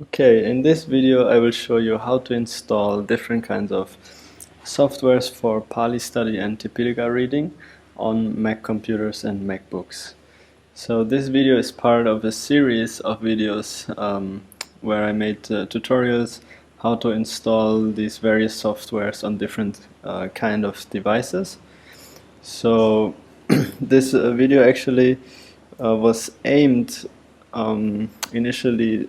Okay, in this video I will show you how to install different kinds of softwares for Pali study and Tipitaka reading on Mac computers and MacBooks. So this video is part of a series of videos where I made tutorials how to install these various softwares on different kind of devices. So this video actually was aimed initially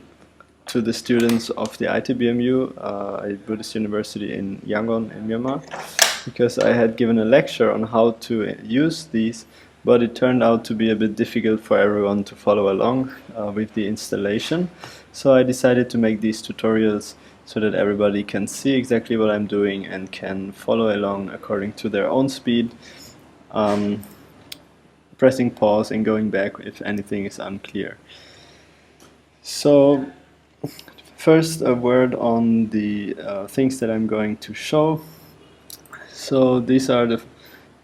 to the students of the ITBMU, a Buddhist university in Yangon in Myanmar, because I had given a lecture on how to use these, but it turned out to be a bit difficult for everyone to follow along with the installation. So I decided to make these tutorials so that everybody can see exactly what I'm doing and can follow along according to their own speed, pressing pause and going back if anything is unclear. So first, a word on the things that I'm going to show. So these are the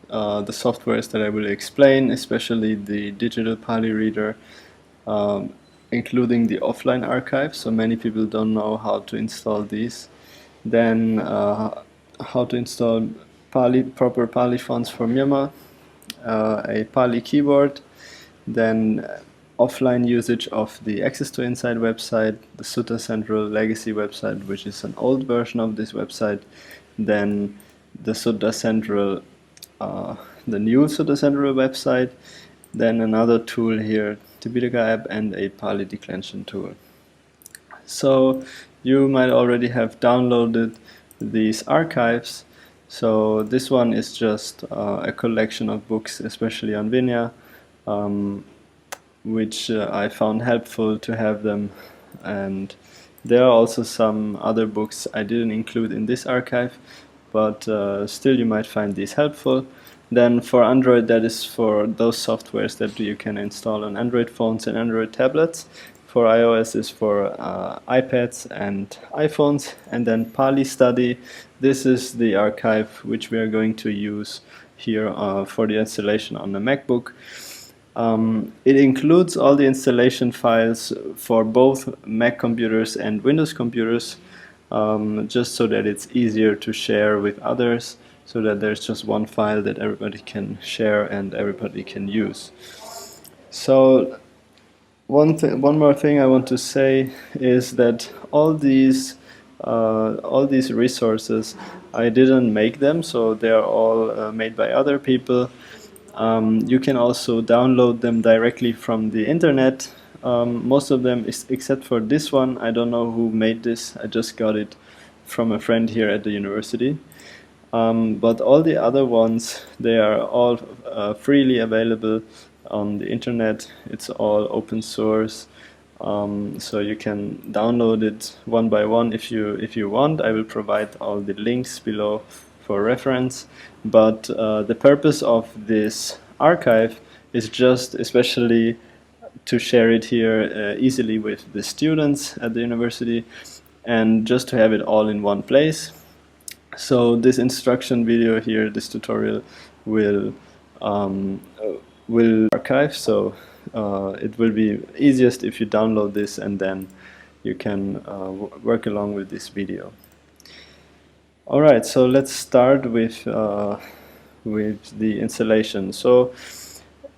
softwares that I will explain, especially the Digital Pali Reader, including the offline archive. So many people don't know how to install these. Then how to install proper Pali fonts for Myanmar, a Pali keyboard, then offline usage of the Access to Insight website, the Sutta Central legacy website, which is an old version of this website, then the Sutta Central, the new Sutta Central website, then another tool here, Tipitaka app, and a Pali declension tool. So you might already have downloaded these archives. So this one is just a collection of books, especially on Vinaya, which I found helpful to have them, and there are also some other books I didn't include in this archive, but still you might find these helpful. Then for Android, that is for those softwares that you can install on Android phones and Android tablets. For iOS is for iPads and iPhones. And then Pali Study, this is the archive which we are going to use here for the installation on the MacBook. It includes all the installation files for both Mac computers and Windows computers, just so that it's easier to share with others, so that there's just one file that everybody can share and everybody can use. So one more thing I want to say is that all these resources, I didn't make them, so they are all made by other people. You can also download them directly from the internet. Most of them, except for this one, I don't know who made this. I just got it from a friend here at the university. But all the other ones, they are all freely available on the internet. It's all open source. So you can download it one by one if you want. I will provide all the links below for reference, but the purpose of this archive is just especially to share it here easily with the students at the university, and just to have it all in one place. So this instruction video here, this tutorial, will archive, so it will be easiest if you download this and then you can work along with this video. Alright, so let's start with the installation. So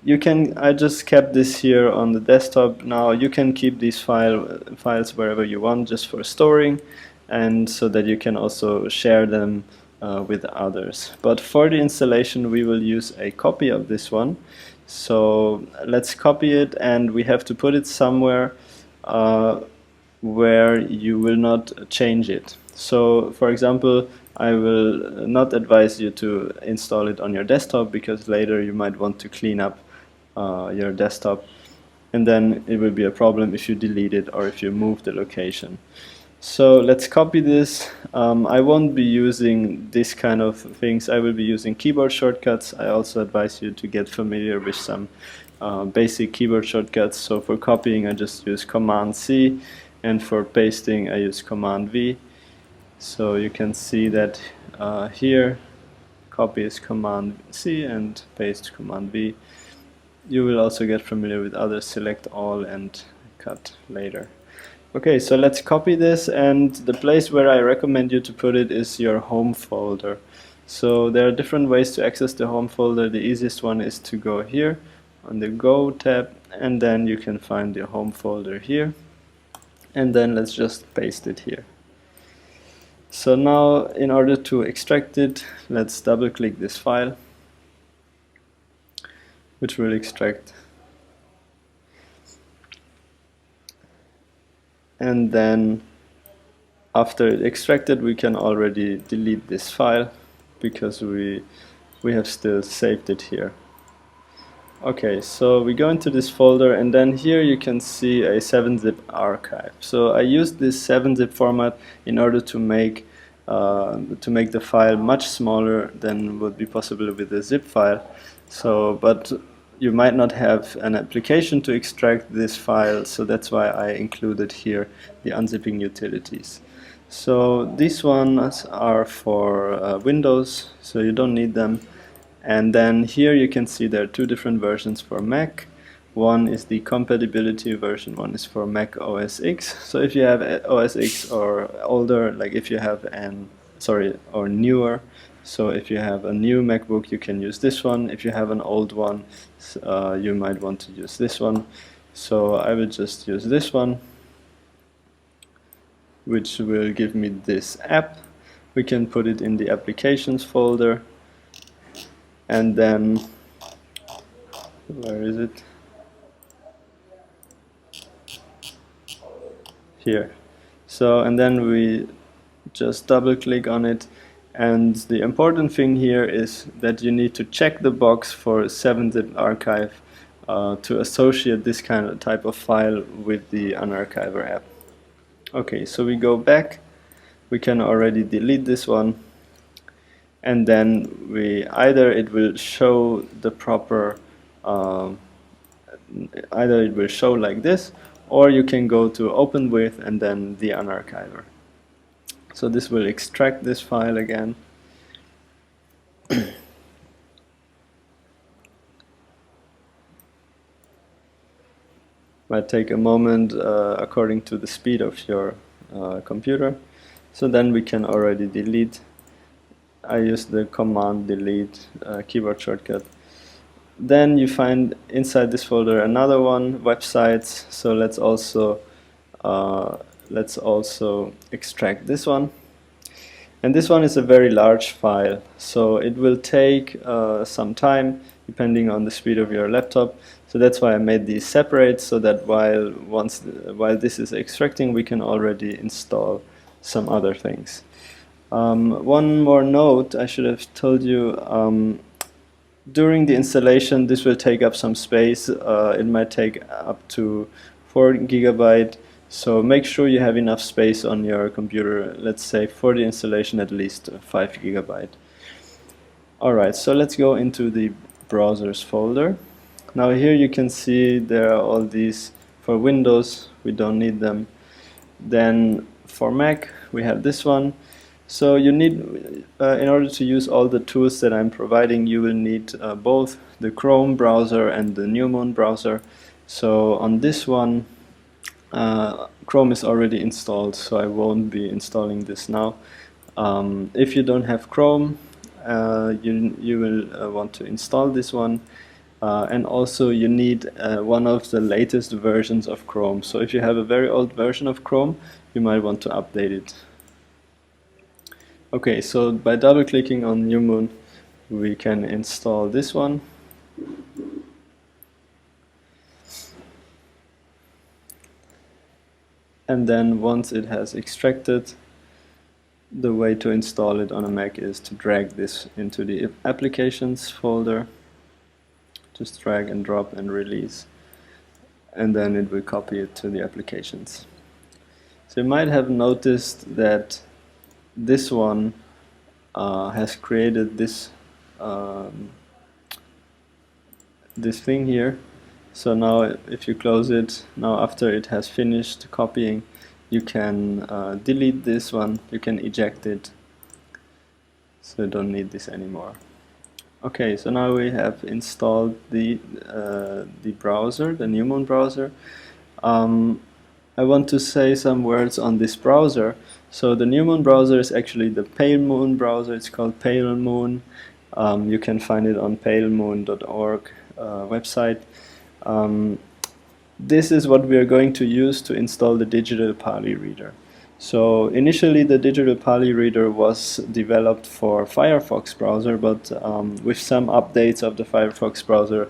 you can, I just kept this here on the desktop. Now you can keep these files wherever you want, just for storing, and so that you can also share them with others. But for the installation we will use a copy of this one. So let's copy it, and we have to put it somewhere where you will not change it. So for example, I will not advise you to install it on your desktop, because later you might want to clean up your desktop, and then it will be a problem if you delete it or if you move the location. So let's copy this. I won't be using this kind of things. I will be using keyboard shortcuts. I also advise you to get familiar with some basic keyboard shortcuts. So for copying I just use Command C, and for pasting I use Command V. So you can see that here copy is Command C and paste Command V. You will also get familiar with others, select all and cut later. Okay, so let's copy this, and the place where I recommend you to put it is your home folder. So there are different ways to access the home folder. The easiest one is to go here on the Go tab, and then you can find the home folder here, and then let's just paste it here. So now, in order to extract it, let's double click this file, which will extract. And then after it extracted, we can already delete this file because we have still saved it here. Okay, so we go into this folder, and then here you can see a 7-zip archive. So I used this 7-zip format in order to make the file much smaller than would be possible with a zip file. So, but you might not have an application to extract this file, so that's why I included here the unzipping utilities. So these ones are for Windows, so you don't need them. And then here you can see there are two different versions for Mac. One is the compatibility version, one is for Mac OS X. So if you have OS X or older, like if you have or newer, so if you have a new MacBook, you can use this one. If you have an old one, you might want to use this one. So I will just use this one, which will give me this app. We can put it in the applications folder, and then, where is it? Here. So, and then we just double click on it, and the important thing here is that you need to check the box for 7-zip archive to associate this kind of type of file with the Unarchiver app. Okay, so we go back, we can already delete this one, and then either it will show the proper, either it will show like this, or you can go to Open With and then the Unarchiver. So this will extract this file again. Might take a moment according to the speed of your computer. So then we can already delete. I use the command delete keyboard shortcut. Then you find inside this folder another one, websites. So let's also extract this one. And this one is a very large file, so it will take some time depending on the speed of your laptop. So that's why I made these separate, so that while this is extracting, we can already install some other things. One more note I should have told you. During the installation, this will take up some space. It might take up to 4 GB. So make sure you have enough space on your computer, let's say for the installation at least 5 GB. Alright, so let's go into the browsers folder. Now here you can see there are all these. For Windows, we don't need them. Then for Mac, we have this one. So you need, in order to use all the tools that I'm providing, you will need both the Chrome browser and the New Moon browser. So on this one, Chrome is already installed, so I won't be installing this now. If you don't have Chrome, you will want to install this one, and also you need one of the latest versions of Chrome. So if you have a very old version of Chrome, you might want to update it. Okay, so by double clicking on New Moon, we can install this one. And then once it has extracted, the way to install it on a Mac is to drag this into the applications folder. Just drag and drop and release, and then it will copy it to the applications. So you might have noticed that this one has created this this thing here. So now if you close it, now after it has finished copying, you can delete this one, you can eject it, so you don't need this anymore. Okay, so now we have installed the browser, the New Moon browser. I want to say some words on this browser. So the New Moon browser is actually the Pale Moon browser. It's called Pale Moon. You can find it on palemoon.org website. This is what we are going to use to install the Digital Pali Reader. So initially the Digital Pali Reader was developed for Firefox browser, but with some updates of the Firefox browser,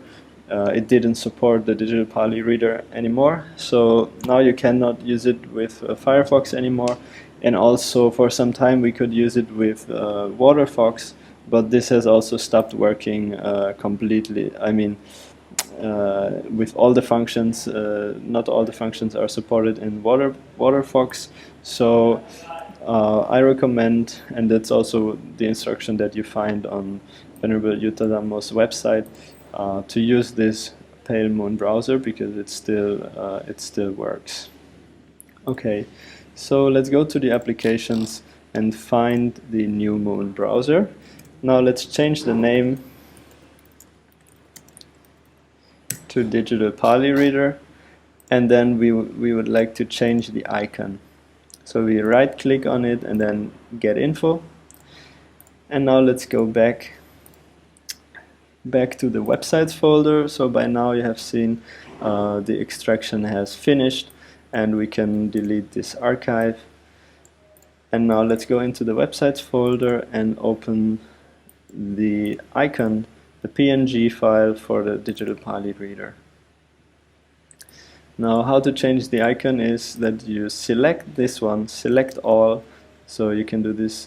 it didn't support the Digital Pali Reader anymore. So now you cannot use it with Firefox anymore. And also for some time we could use it with WaterFox, but this has also stopped working completely. I mean, with all the functions, not all the functions are supported in WaterFox. So I recommend, and that's also the instruction that you find on Venerable Yutadamo's website, to use this Pale Moon browser because it still works. Okay, so let's go to the applications and find the New Moon browser. Now let's change the name to Digital Pali Reader, and then we would like to change the icon. So we right click on it and then get info, and now let's go back to the websites folder. So by now you have seen the extraction has finished and we can delete this archive. And now let's go into the websites folder and open the icon, the PNG file for the Digital Pali Reader. Now how to change the icon is that you select this one, select all. So you can do this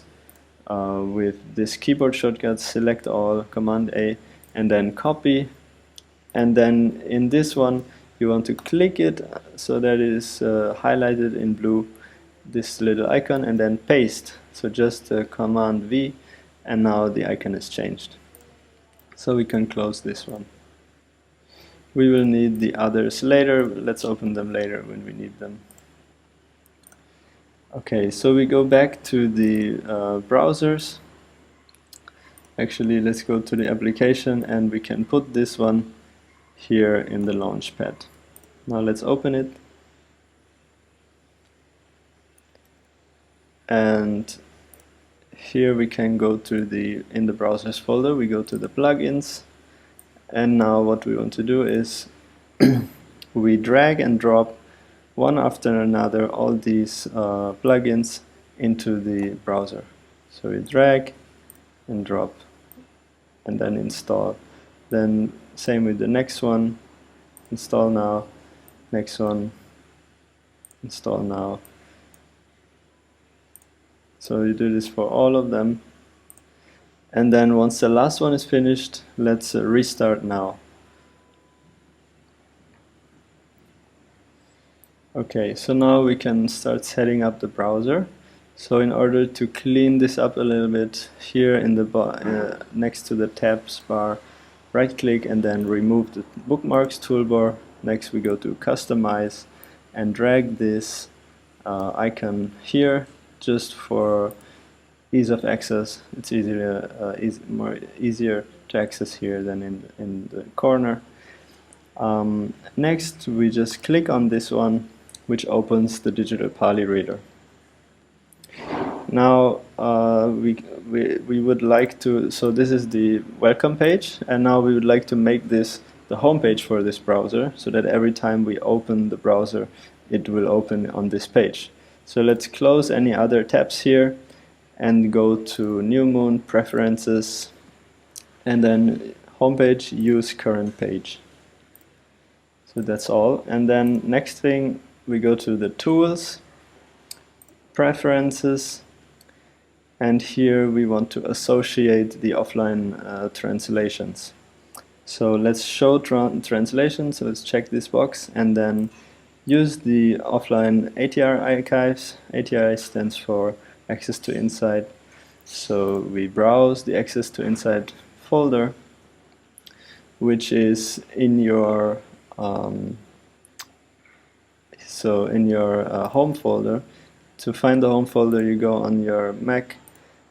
with this keyboard shortcut, select all, Command A, and then copy. And then in this one you want to click it so that it is highlighted in blue, this little icon, and then paste. So just Command V, and now the icon is changed. So we can close this one. We will need the others later. Let's open them later when we need them. Okay, so we go back to the browsers. Actually, let's go to the application and we can put this one here in the Launchpad. Now let's open it. And here we can go to in the browsers folder, we go to the plugins. And now what we want to do is we drag and drop one after another all these plugins into the browser. So we drag and drop and then install. Then same with the next one, install now, next one, install now. So you do this for all of them. And then once the last one is finished, let's restart now. Okay, so now we can start setting up the browser. So in order to clean this up a little bit, here in the next to the tabs bar, right click and then remove the bookmarks toolbar. Next we go to customize and drag this icon here just for ease of access. It's easier to access here than in the corner. Next we just click on this one, which opens the Digital Pali Reader. Now we would like to, so this is the welcome page, and now we would like to make this the home page for this browser so that every time we open the browser it will open on this page. So let's close any other tabs here and go to New Moon, Preferences, and then Homepage, Use Current Page. So that's all. And then next thing, we go to the Tools, Preferences, and here we want to associate the offline translations. So let's show translation, so let's check this box, and then use the offline ATR archives. ATR stands for Access to Inside. So we browse the Access to Inside folder, which is in your home folder. To find the home folder, you go on your Mac,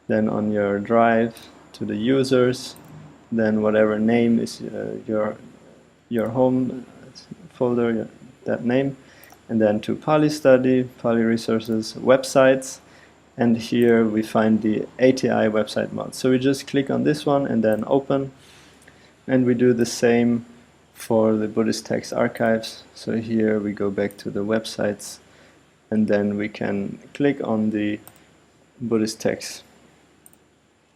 then on your drive to the users, then whatever name is your home folder, that name, and then to Pali study, Pali resources, websites, and here we find the ATI website mod. So we just click on this one and then open, and we do the same for the Buddhist text archives. So here we go back to the websites, and then we can click on the Buddhist text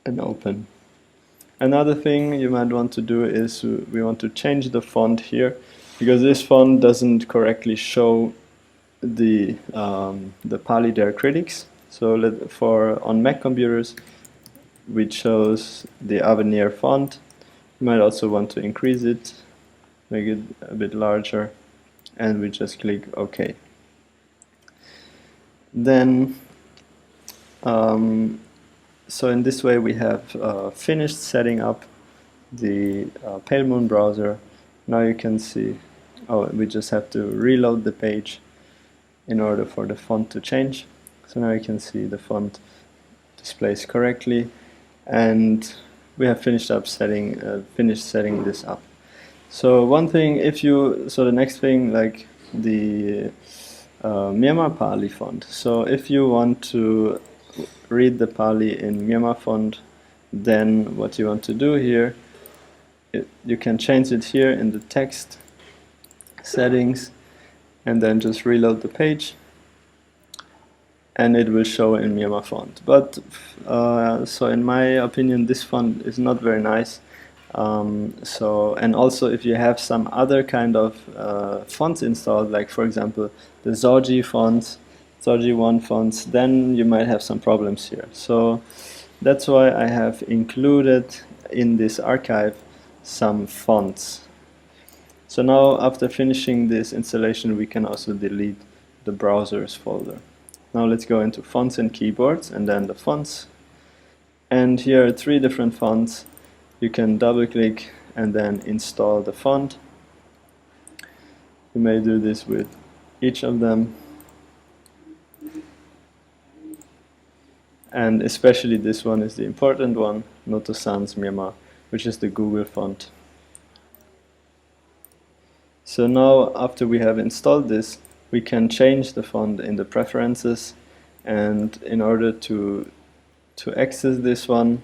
and open. Another thing you might want to do is we want to change the font here, because this font doesn't correctly show the Pali diacritics. So on Mac computers we chose the Avenir font. You might also want to increase it, make it a bit larger, and we just click OK. Then so in this way we have finished setting up the Pale Moon browser. Now you can see, we just have to reload the page in order for the font to change. So now you can see the font displays correctly, and we have finished setting this up. So the next thing, like the Myanmar Pali font. So if you want to read the Pali in Myanmar font, then what you want to do here, you can change it here in the text settings, and then just reload the page, and it will show in Myanmar font. But so in my opinion, this font is not very nice. And also if you have some other kind of fonts installed, like for example the Zorji fonts, Zorji 1 fonts, then you might have some problems here. So that's why I have included in this archive some fonts. So now after finishing this installation, we can also delete the browsers folder. Now let's go into fonts and keyboards, and then the fonts. And here are 3 different fonts. You can double click and then install the font. You may do this with each of them. And especially this one is the important one, Noto Sans Myanmar, which is the Google font. So now after we have installed this, we can change the font in the preferences, and in order to access this one,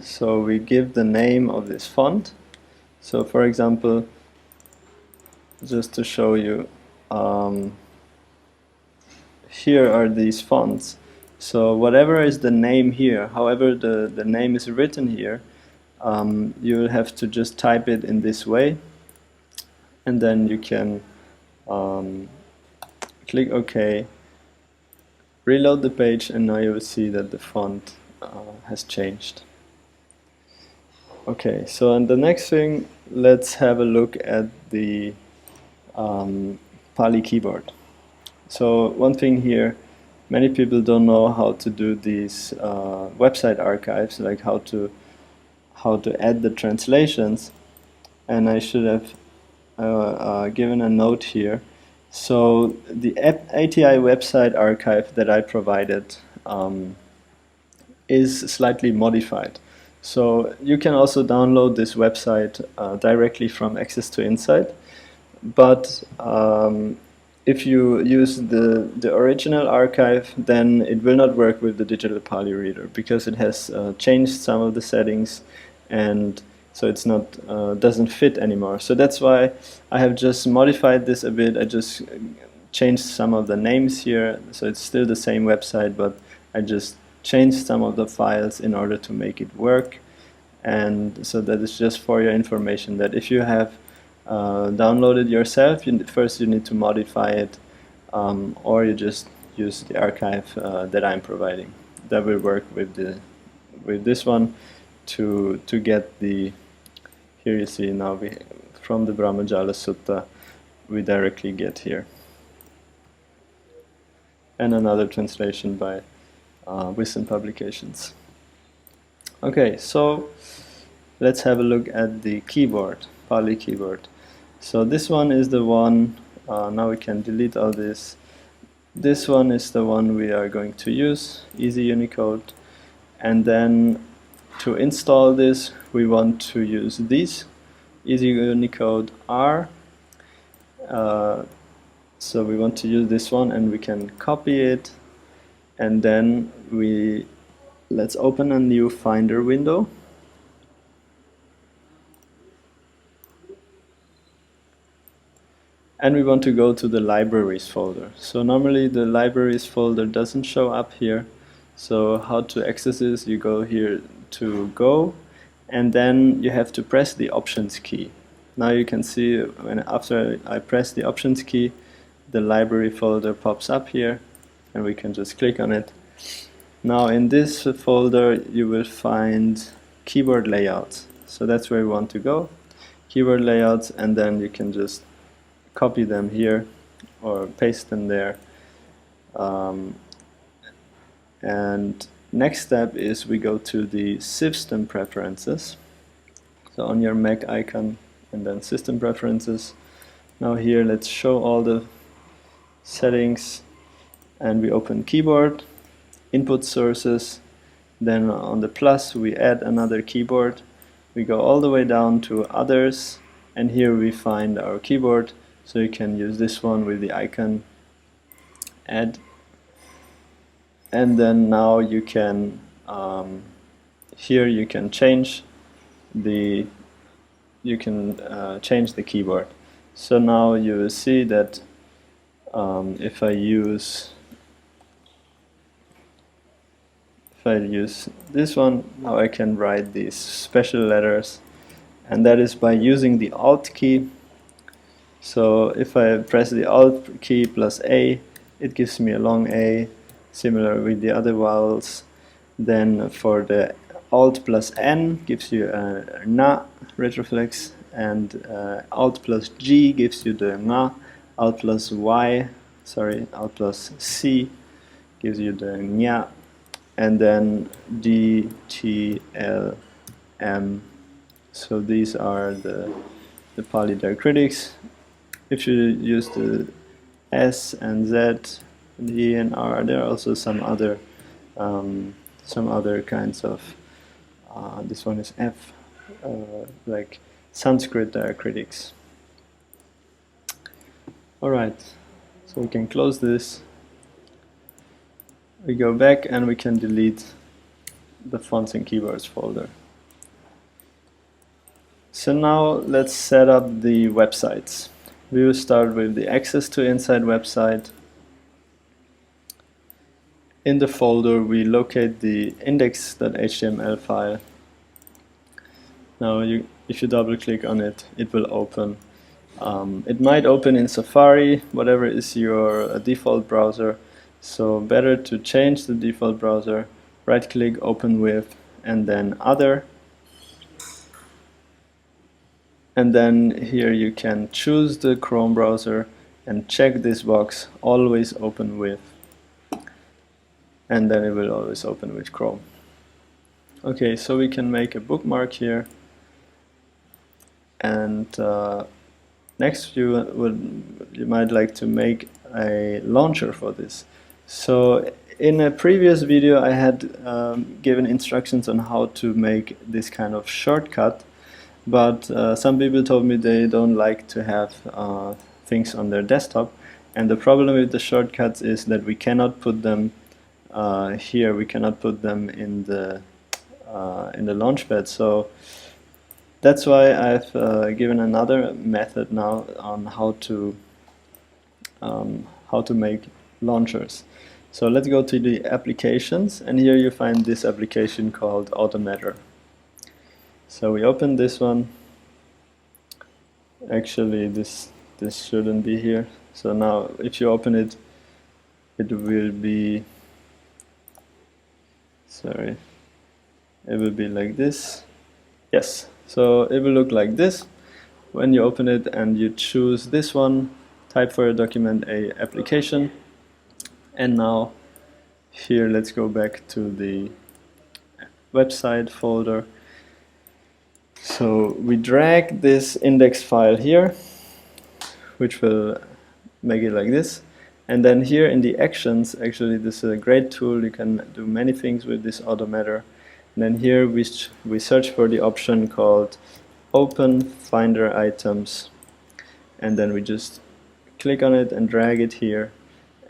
so we give the name of this font. So for example, just to show you, here are these fonts. So whatever is the name here, however the name is written here, you'll have to just type it in this way, and then you can click OK, reload the page, and now you will see that the font has changed. Okay, so and the next thing, let's have a look at the Pali keyboard. So one thing here, many people don't know how to do these website archives, like how to add the translations, and I should have given a note here. So the ATI website archive that I provided is slightly modified. So you can also download this website directly from Access to Insight, but if you use the original archive, then it will not work with the Digtial Pali Reader, because it has changed some of the settings, and so it's not doesn't fit anymore. So that's why I have just modified this a bit. I just changed some of the names here, so it's still the same website, but I just changed some of the files in order to make it work. And so that is just for your information, that if you have downloaded yourself, first you need to modify it, or you just use the archive that I'm providing. That will work with this one to get the, here you see now from the Brahmajala Sutta we directly get here. And another translation by Wisdom Publications. Okay, so let's have a look at the keyboard, Pali keyboard. So this one is the one, now we can delete all this. This one is the one we are going to use, Easy Unicode. And then to install this, we want to use these Easy Unicode R. So we want to use this one, and we can copy it, and then let's open a new Finder window. And we want to go to the libraries folder. So normally the libraries folder doesn't show up here. So how to access this, you go here to Go, and then you have to press the Options key. Now you can see after I press the Options key, the library folder pops up here, and we can just click on it. Now in this folder you will find keyboard layouts. So that's where we want to go, keyboard layouts, and then you can just copy them here or paste them there. And next step is we go to the system preferences. So on your Mac icon, and then system preferences. Now here let's show all the settings, and we open keyboard, input sources, then on the plus we add another keyboard. We go all the way down to others, and here we find our keyboard. So you can use this one with the icon add, and then now you can here you can change the keyboard. So now you will see that if I use this one, now I can write these special letters, and that is by using the Alt key. So if I press the Alt key plus A, it gives me a long A, similar with the other vowels. Then for the Alt plus N gives you a na retroflex, and Alt plus G gives you the nga. Alt plus C gives you the nya, and then D, T, L, M. So these are the Pali diacritics. If you use the S and Z, and E and R, there are also some other kinds of. This one is F, like Sanskrit diacritics. All right, so we can close this. We go back and we can delete the fonts and keyboards folder. So now let's set up the websites. We will start with the access to inside website. In the folder we locate the index.html file. Now if you double click on it, it will open. It might open in Safari, whatever is your default browser. So better to change the default browser, right click, open with, and then other. And then here you can choose the Chrome browser and check this box, always open with, and then it will always open with Chrome. Okay, so we can make a bookmark here, and next you might like to make a launcher for this. So in a previous video I had given instructions on how to make this kind of shortcut. But some people told me they don't like to have things on their desktop, and the problem with the shortcuts is that we cannot put them here. We cannot put them in the Launchpad. So that's why I've given another method now on how to make launchers. So let's go to the applications, and here you find this application called Automator. So we open this one. Actually this shouldn't be here. So now if you open it, it will be, sorry, it will be like this. Yes, so it will look like this when you open it, and you choose this one, type for your document a application, and now here let's go back to the website folder. So we drag this index file here, which will make it like this, and then here in the actions, actually this is a great tool. You can do many things with this Automator. And then here we search for the option called open Finder items, and then we just click on it and drag it here,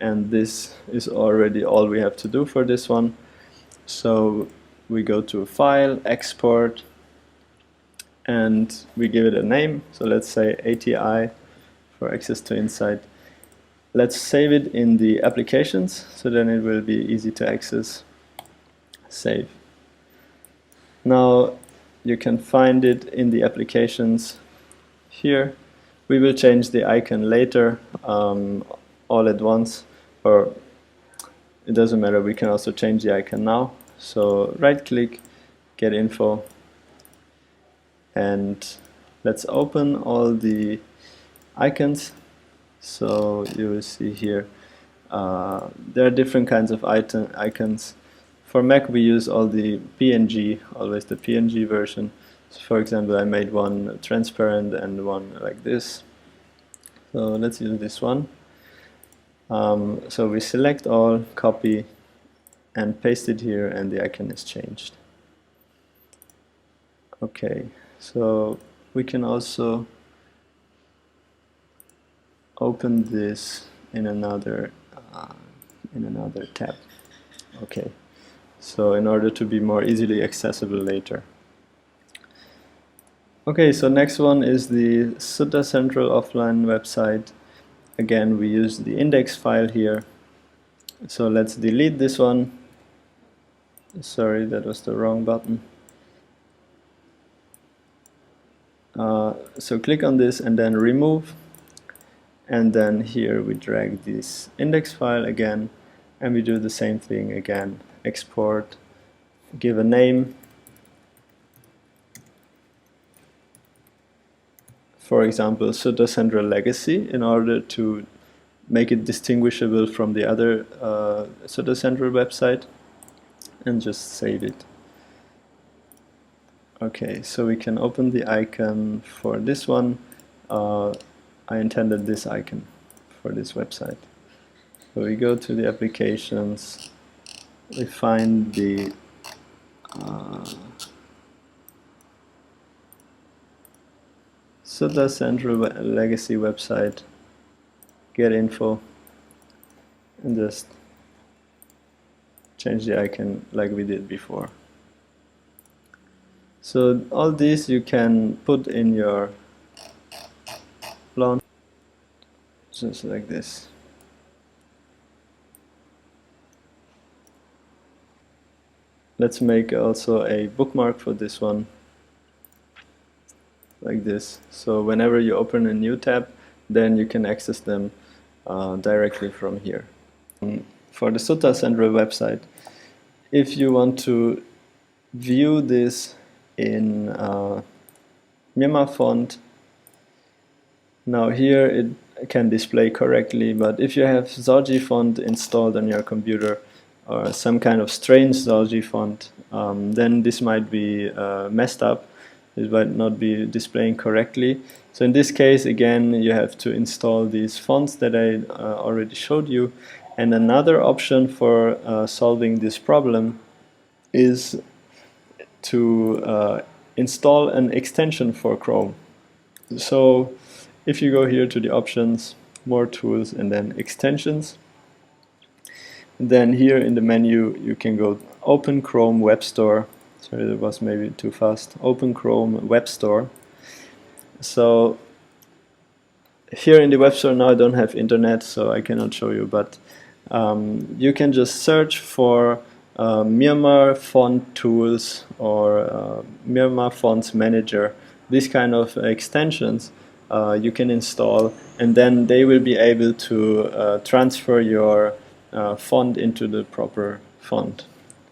and this is already all we have to do for this one. So we go to File, Export, and we give it a name. So let's say ATI for Access to Insight. Let's save it in the applications, so then it will be easy to access. Save. Now you can find it in the applications here. We will change the icon later, all at once, or it doesn't matter, we can also change the icon now. So right click, get info, and let's open all the icons. So you will see here there are different kinds of icons. For Mac we use all the PNG, always the PNG version. So for example, I made one transparent and one like this. So let's use this one. So we select all, copy, and paste it here, and the icon is changed. Okay, so we can also open this in another tab. Okay, so in order to be more easily accessible later. Okay, so next one is the Sutta Central offline website. Again, we use the index file here. So let's delete this one. Sorry, that was the wrong button. So click on this and then remove. And then here we drag this index file again, and we do the same thing again. Export, give a name. For example, Sutta Central Legacy, in order to make it distinguishable from the other Sutta Central website, and just save it. Okay, so we can open the icon for this one. I intended this icon for this website. So we go to the applications, we find the Sutta Central Legacy website, get info, and just change the icon like we did before. So all these you can put in your launch, just like this. Let's make also a bookmark for this one, like this. So whenever you open a new tab, then you can access them directly from here. For the Sutta Central website, if you want to view this in Myanmar font, now here it can display correctly, but if you have Zorji font installed on your computer, or some kind of strange Zorji font, then this might be messed up. It might not be displaying correctly. So in this case, again, you have to install these fonts that I already showed you. And another option for solving this problem is to install an extension for Chrome. So if you go here to the options, more tools, and then extensions, then here in the menu you can go Open Chrome Web Store. Sorry, that was maybe too fast. Open Chrome Web Store. So here in the Web Store now I don't have internet, so I cannot show you, but you can just search for Myanmar font tools or Myanmar fonts manager. These kind of extensions you can install, and then they will be able to transfer your font into the proper font.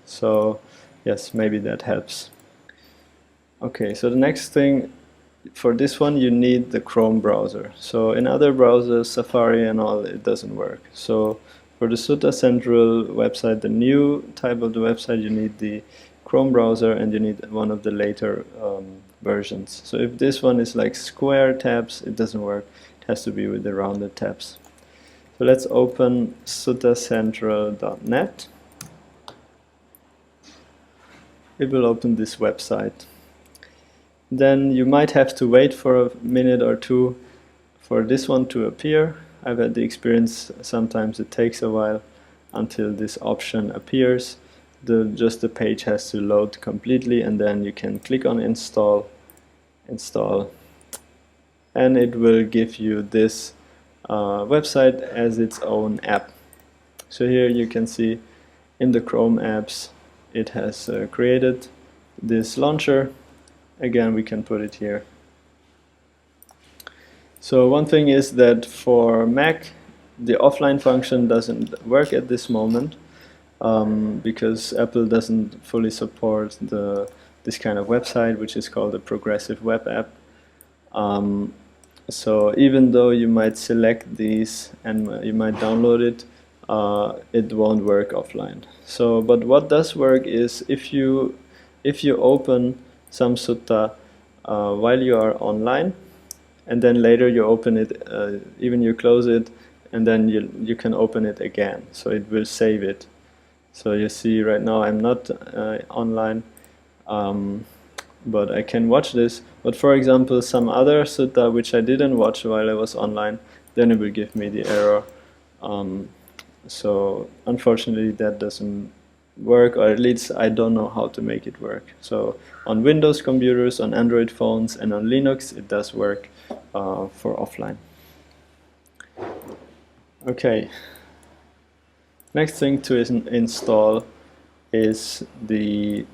So yes, maybe that helps. Okay, so the next thing, for this one you need the Chrome browser. So in other browsers, Safari and all, it doesn't work. So for the Sutta Central website, the new type of the website, you need the Chrome browser, and you need one of the later versions. So if this one is like square tabs, it doesn't work. It has to be with the rounded tabs. So let's open suttacentral.net. It will open this website. Then you might have to wait for a minute or two for this one to appear. I've had the experience sometimes it takes a while until this option appears. Just the page has to load completely, and then you can click on install, and it will give you this website as its own app. So here you can see in the Chrome apps it has created this launcher. Again, we can put it here. So one thing is that for Mac the offline function doesn't work at this moment because Apple doesn't fully support this kind of website, which is called a progressive web app. So even though you might select these and you might download it, it won't work offline. So, but what does work is if you open some sutta while you are online, and then later you open it, even you close it, and then you can open it again. So it will save it. So you see right now I'm not online, but I can watch this. But for example, some other sutta which I didn't watch while I was online, then it will give me the error. So unfortunately that doesn't work, or at least I don't know how to make it work. So on Windows computers, on Android phones, and on Linux it does work for offline. Okay. Next thing to install is the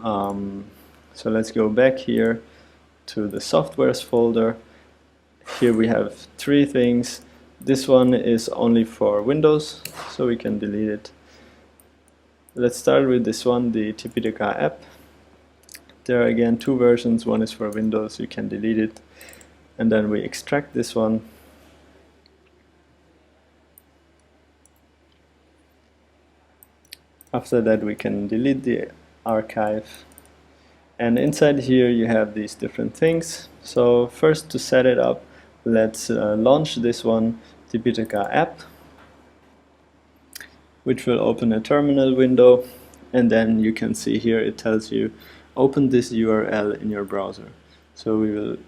so let's go back here to the softwares folder. Here we have three things. This one is only for Windows, so we can delete it. Let's start with this one, the Tipitaka app. There are again two versions. One is for Windows, you can delete it. And then we extract this one. After that we can delete the archive. And inside here you have these different things. So first, to set it up, let's launch this one, Tipitaka app, which will open a terminal window, and then you can see here it tells you open this URL in your browser. So we will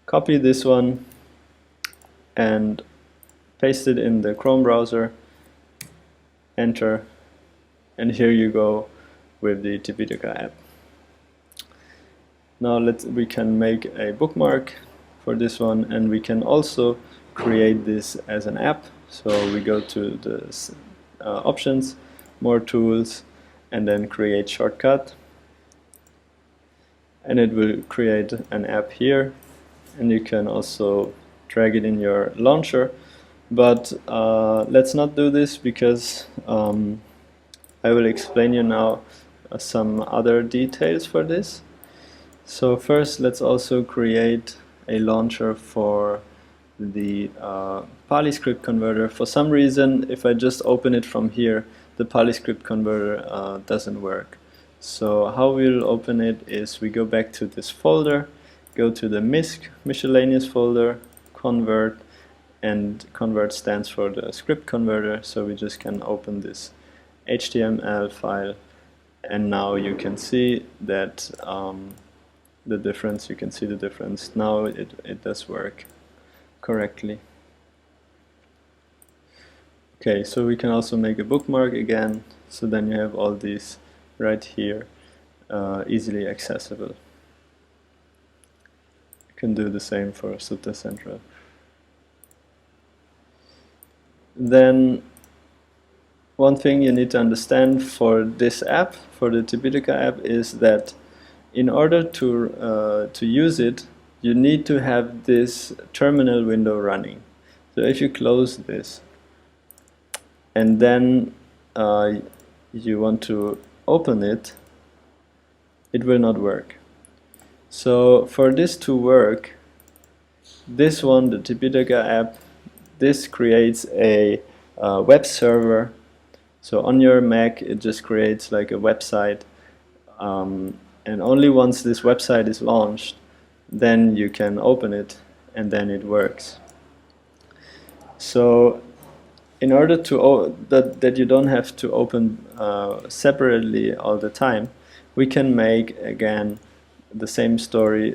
copy this one and paste it in the Chrome browser, enter, and here you go with the Tipitaka app. Now we can make a bookmark for this one, and we can also create this as an app. So we go to the options, more tools, and then create shortcut, and it will create an app here, and you can also drag it in your launcher. But let's not do this because I will explain you now some other details for this. So first, let's also create a launcher for the Pali script converter. For some reason, if I just open it from here, the Pali script converter doesn't work. So how we'll open it is we go back to this folder, go to the MISC miscellaneous folder, convert, and convert stands for the script converter. So we just can open this HTML file, and now you can see that the difference. You can see the difference. Now it does work correctly. Okay, so we can also make a bookmark again, so then you have all these right here, easily accessible. You can do the same for Sutta Central. Then one thing you need to understand for this app, for the Tipitaka app, is that in order to use it, you need to have this terminal window running. So if you close this and then you want to open it, it will not work. So for this to work, this one, the Tipitaka app, this creates a web server. So on your Mac it just creates like a website, and only once this website is launched, then you can open it, and then it works. So in order to that you don't have to open separately all the time, we can make again the same story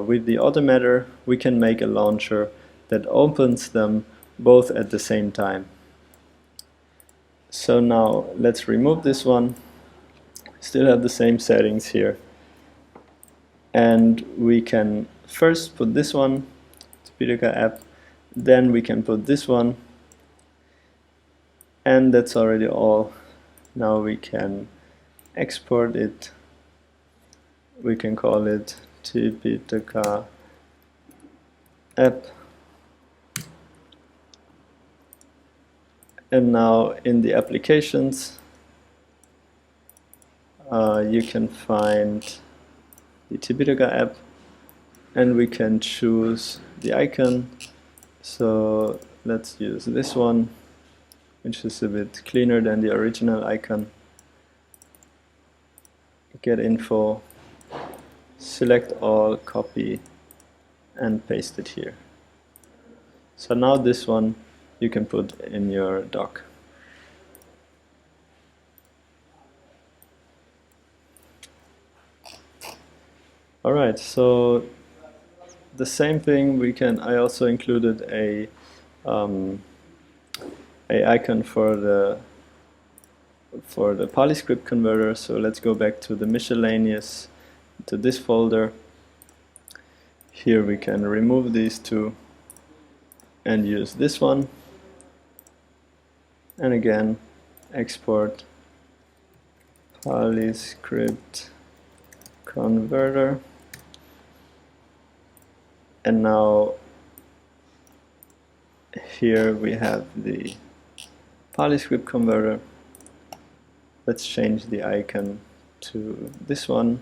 with the automator, we can make a launcher that opens them both at the same time. So now let's remove this one. Still have the same settings here. And we can first put this one, Tipitaka app, then we can put this one, and that's already all. Now we can export it. We can call it Tipitaka app. And now in the applications, you can find the Tipitaka app, and we can choose the icon. So let's use this one, which is a bit cleaner than the original icon. Get info, select all, copy, and paste it here. So now this one you can put in your doc. Alright, so the same thing we can. I also included a icon for the Pali script converter. So let's go back to the miscellaneous, to this folder. Here we can remove these two and use this one. And again, export Pali script converter. And now here we have the Pali script converter. Let's change the icon to this one.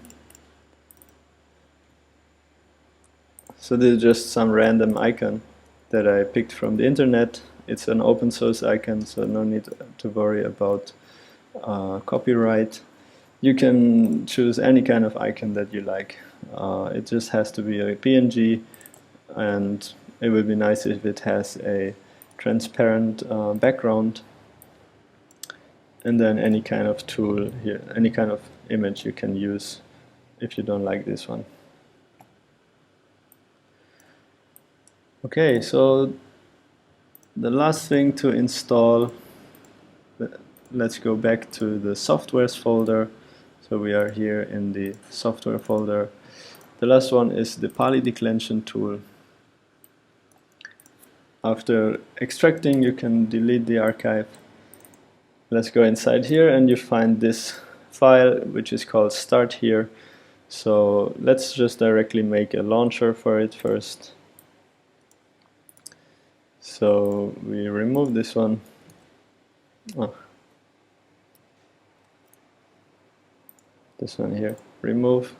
So this is just some random icon that I picked from the internet. It's an open source icon, so no need to worry about copyright. You can choose any kind of icon that you like. It just has to be a PNG, and it would be nice if it has a transparent background. And then any kind of tool here, any kind of image you can use if you don't like this one. Okay, so the last thing to install, let's go back to the softwares folder. So we are here in the software folder. The last one is the Pali declension tool. After extracting, you can delete the archive. Let's go inside here and you find this file, which is called start here. So let's just directly make a launcher for it first. So we remove this one. This one here, remove.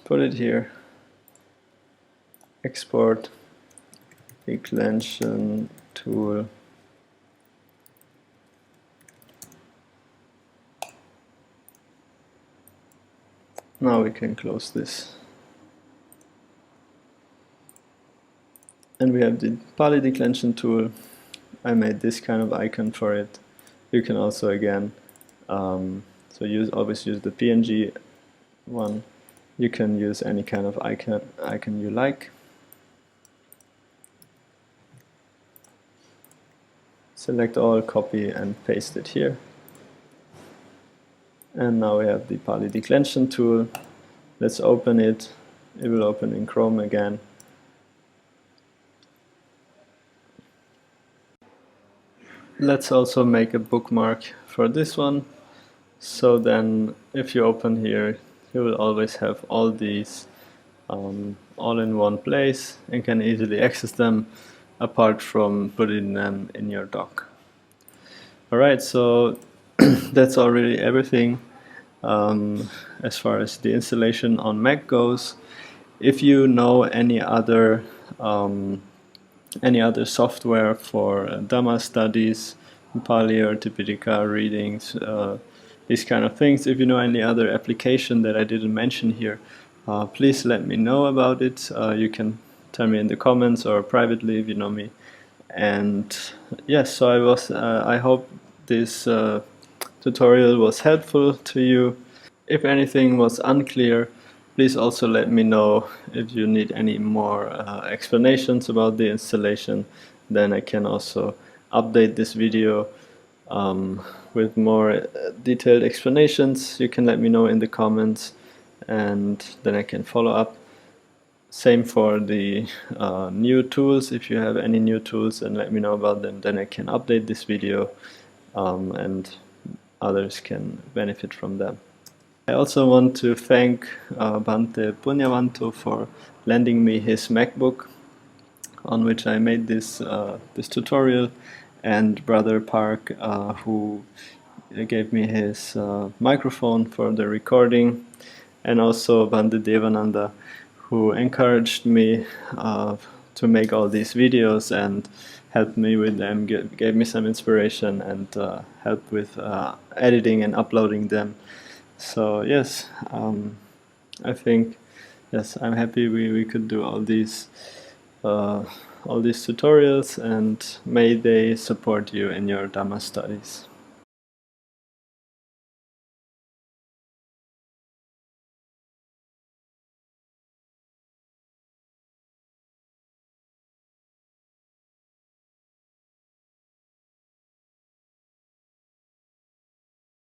Put it here. Export declension tool. Now we can close this. And we have the Pali declension tool. I made this kind of icon for it. You can also again, always use the PNG one. You can use any kind of icon you like. Select all, copy, and paste it here. And now we have the Pali declension tool. Let's open it. It will open in Chrome again. Let's also make a bookmark for this one. So then if you open here, you will always have all these all in one place and can easily access them apart from putting them in your dock. Alright, so that's already everything as far as the installation on Mac goes. If you know any other software for Dhamma studies, Pali or Tipitaka readings, these kind of things, if you know any other application that I didn't mention here, please let me know about it. You can tell me in the comments or privately if you know me. And yes, so I hope this tutorial was helpful to you. If anything was unclear, please also let me know. If you need any more explanations about the installation, then I can also update this video with more detailed explanations. You can let me know in the comments, and then I can follow up. Same for the new tools. If you have any new tools, then let me know about them, then I can update this video and others can benefit from them. I also want to thank Bante Punyavanto for lending me his MacBook on which I made this tutorial, and Brother Park who gave me his microphone for the recording, and also Bante Devananda who encouraged me to make all these videos and helped me with them, gave me some inspiration and helped with editing and uploading them. So yes, I think, yes, I'm happy we could do all these tutorials, and may they support you in your Dhamma studies.